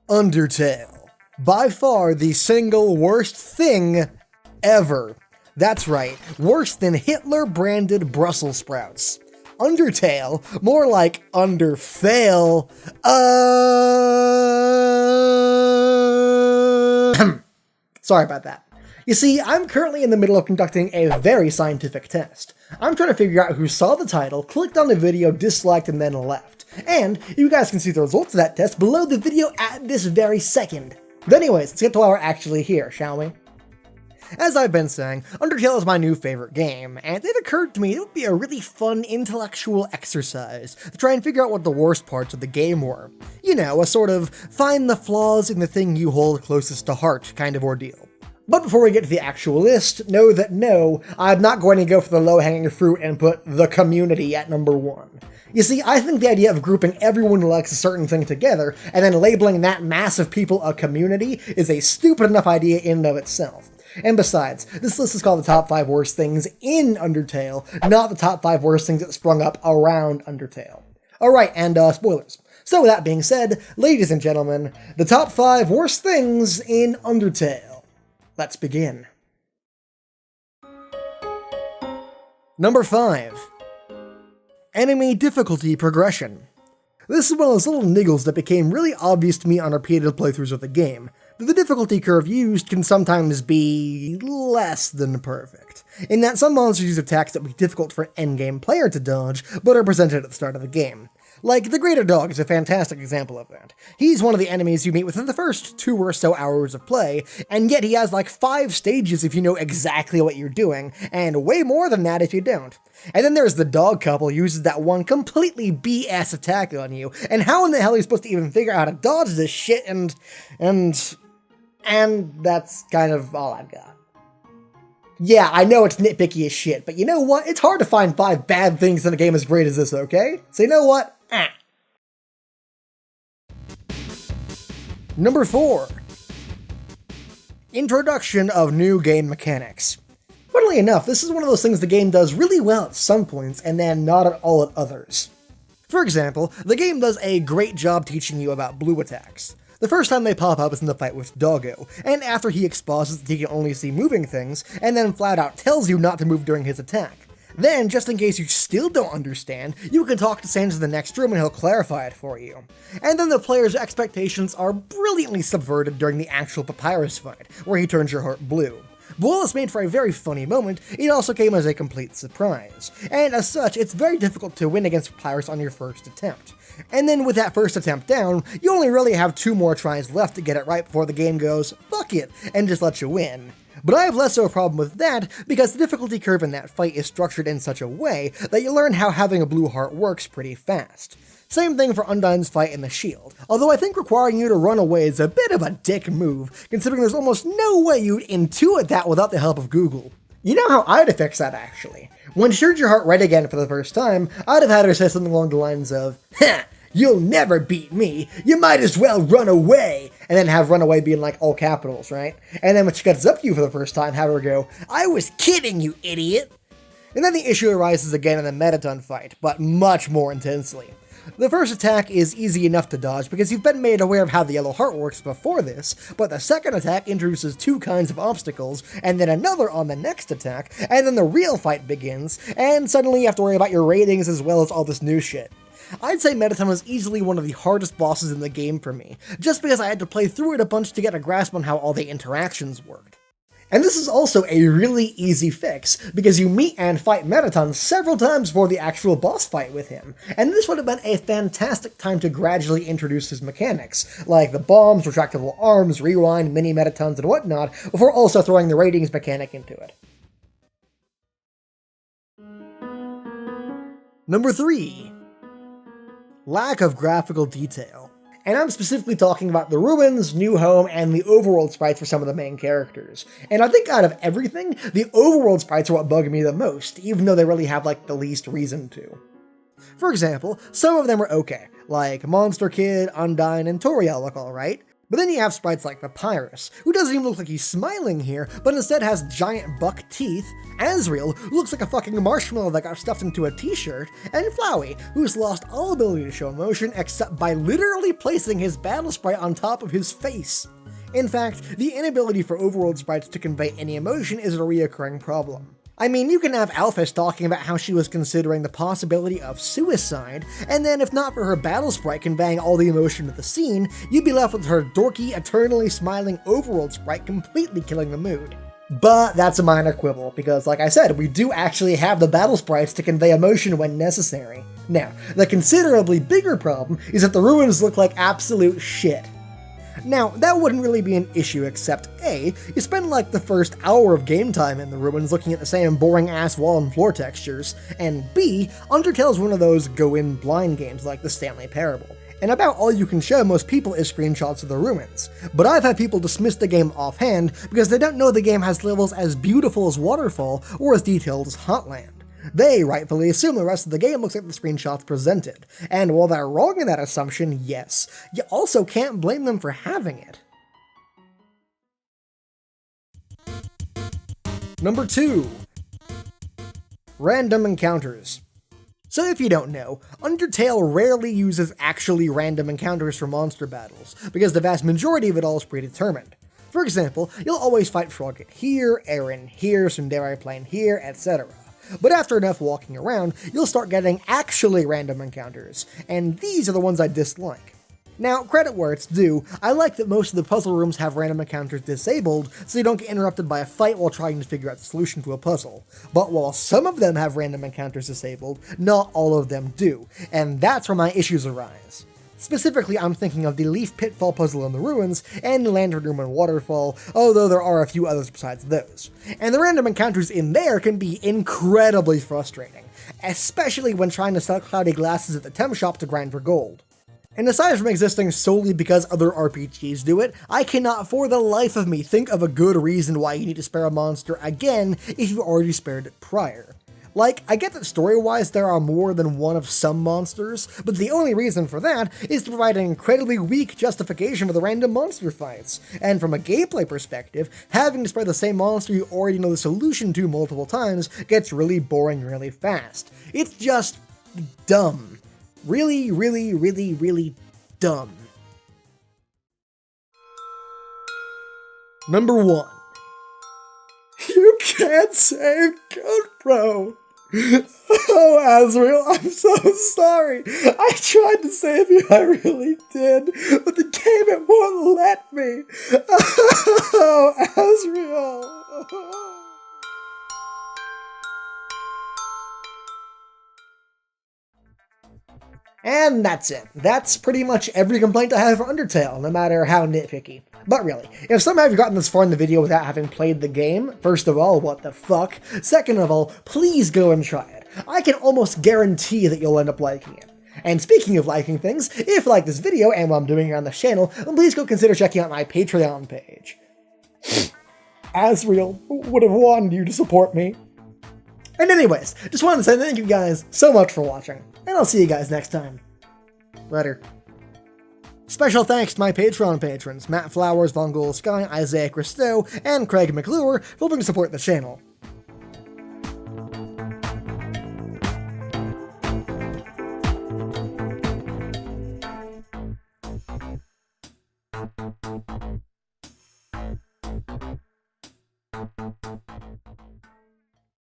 Undertale. By far the single worst thing ever. That's right, worse than Hitler-branded Brussels sprouts. Undertale, more like Underfail. Sorry about that. You see, I'm currently in the middle of conducting a very scientific test. I'm trying to figure out who saw the title, clicked on the video, disliked, and then left. And you guys can see the results of that test below the video at this very second. But anyways, let's get to why we're actually here, shall we? As I've been saying, Undertale is my new favorite game, and it occurred to me it would be a really fun intellectual exercise to try and figure out what the worst parts of the game were. You know, a sort of find the flaws in the thing you hold closest to heart kind of ordeal. But before we get to the actual list, know that no, I'm not going to go for the low-hanging fruit and put the community at number 1. You see, I think the idea of grouping everyone who likes a certain thing together and then labeling that mass of people a community is a stupid enough idea in and of itself. And besides, this list is called the top 5 worst things in Undertale, not the top 5 worst things that sprung up around Undertale. Alright, and spoilers. So with that being said, ladies and gentlemen, the top 5 worst things in Undertale. Let's begin. Number 5. Enemy difficulty progression. This is one of those little niggles that became really obvious to me on repeated playthroughs of the game, that the difficulty curve used can sometimes be less than perfect, in that some monsters use attacks that would be difficult for an endgame player to dodge, but are presented at the start of the game. Like, the Greater Dog is a fantastic example of that. He's one of the enemies you meet within the first 2 or so hours of play, and yet he has like 5 stages if you know exactly what you're doing, and way more than that if you don't. And then there's the dog couple who uses that one completely BS attack on you, and how in the hell are you supposed to even figure out how to dodge this shit, and that's kind of all I've got. Yeah, I know it's nitpicky as shit, but you know what? It's hard to find 5 bad things in a game as great as this, okay? So you know what? Number 4. Introduction of new game mechanics. Funnily enough, this is one of those things the game does really well at some points, and then not at all at others. For example, the game does a great job teaching you about blue attacks. The first time they pop up is in the fight with Doggo, and after he exposes that he can only see moving things, and then flat out tells you not to move during his attack. Then, just in case you still don't understand, you can talk to Sans in the next room and he'll clarify it for you. And then the player's expectations are brilliantly subverted during the actual Papyrus fight, where he turns your heart blue. But while it's made for a very funny moment, it also came as a complete surprise, and as such, it's very difficult to win against Papyrus on your first attempt. And then with that first attempt down, you only really have 2 more tries left to get it right before the game goes, fuck it, and just lets you win. But I have less of a problem with that, because the difficulty curve in that fight is structured in such a way that you learn how having a blue heart works pretty fast. Same thing for Undyne's fight in the Shield, although I think requiring you to run away is a bit of a dick move, considering there's almost no way you'd intuit that without the help of Google. You know how I'd have fixed that, actually? When she turned your heart red again for the first time, I'd have had her say something along the lines of, "Heh, you'll never beat me, you might as well run away," and then have run away be in like all capitals, right? And then when she gets up to you for the first time, have her go, "I was kidding, you idiot." And then the issue arises again in the Metaton fight, but much more intensely. The first attack is easy enough to dodge because you've been made aware of how the yellow heart works before this, but the second attack introduces 2 kinds of obstacles, and then another on the next attack, and then the real fight begins, and suddenly you have to worry about your ratings as well as all this new shit. I'd say Metaton was easily one of the hardest bosses in the game for me, just because I had to play through it a bunch to get a grasp on how all the interactions worked. And this is also a really easy fix, because you meet and fight Metaton several times before the actual boss fight with him, and this would have been a fantastic time to gradually introduce his mechanics, like the bombs, retractable arms, rewind, mini Metatons, and whatnot, before also throwing the ratings mechanic into it. Number 3. Lack of graphical detail. And I'm specifically talking about the ruins, new home, and the overworld sprites for some of the main characters. And I think out of everything, the overworld sprites are what bug me the most, even though they really have like the least reason to. For example, some of them are okay, like Monster Kid, Undyne, and Toriel look alright, But then you have sprites like Papyrus, who doesn't even look like he's smiling here, but instead has giant buck teeth, Asriel, who looks like a fucking marshmallow that got stuffed into a t-shirt, and Flowey, who's lost all ability to show emotion except by literally placing his battle sprite on top of his face. In fact, the inability for overworld sprites to convey any emotion is a reoccurring problem. I mean, you can have Alphys talking about how she was considering the possibility of suicide, and then if not for her battle sprite conveying all the emotion of the scene, you'd be left with her dorky, eternally smiling overworld sprite completely killing the mood. But that's a minor quibble, because like I said, we do actually have the battle sprites to convey emotion when necessary. Now, the considerably bigger problem is that the ruins look like absolute shit. Now, that wouldn't really be an issue except A, you spend like the first hour of game time in the ruins looking at the same boring ass wall and floor textures, and B, Undertale's one of those go-in blind games like the Stanley Parable, and about all you can show most people is screenshots of the ruins. But I've had people dismiss the game offhand because they don't know the game has levels as beautiful as Waterfall or as detailed as Hotland. They rightfully assume the rest of the game looks like the screenshots presented, and while they're wrong in that assumption, yes, you also can't blame them for having it. Number 2. Random encounters. So if you don't know, Undertale rarely uses actually random encounters for monster battles, because the vast majority of it all is predetermined. For example, you'll always fight Frogget here, Aaron here, Sundari Plain here, etc. But after enough walking around, you'll start getting actually random encounters, and these are the ones I dislike. Now, credit where it's due, I like that most of the puzzle rooms have random encounters disabled, so you don't get interrupted by a fight while trying to figure out the solution to a puzzle. But while some of them have random encounters disabled, not all of them do, and that's where my issues arise. Specifically, I'm thinking of the Leaf Pitfall puzzle in the ruins, and the Lantern Room and Waterfall, although there are a few others besides those. And the random encounters in there can be incredibly frustrating, especially when trying to sell cloudy glasses at the temp shop to grind for gold. And aside from existing solely because other RPGs do it, I cannot for the life of me think of a good reason why you need to spare a monster again if you already spared it prior. Like, I get that story-wise there are more than one of some monsters, but the only reason for that is to provide an incredibly weak justification for the random monster fights. And from a gameplay perspective, having to spare the same monster you already know the solution to multiple times gets really boring really fast. It's just dumb. Really, really, really, really dumb. Number 1. You can't save Code Pro! Oh, Asriel, I'm so sorry. I tried to save you, I really did, but the game, it won't let me. Oh, Asriel. And that's it. That's pretty much every complaint I have for Undertale, no matter how nitpicky. But really, if somehow you've gotten this far in the video without having played the game, first of all, what the fuck? Second of all, please go and try it. I can almost guarantee that you'll end up liking it. And speaking of liking things, if you like this video and what I'm doing here on this channel, then please go consider checking out my Patreon page. Asriel would have wanted you to support me. And anyways, just wanted to say thank you guys so much for watching, and I'll see you guys next time. Later. Special thanks to my Patreon patrons, Matt Flowers, Von Gold Sky, Isaiah Christo, and Craig McClure, for helping to support the channel.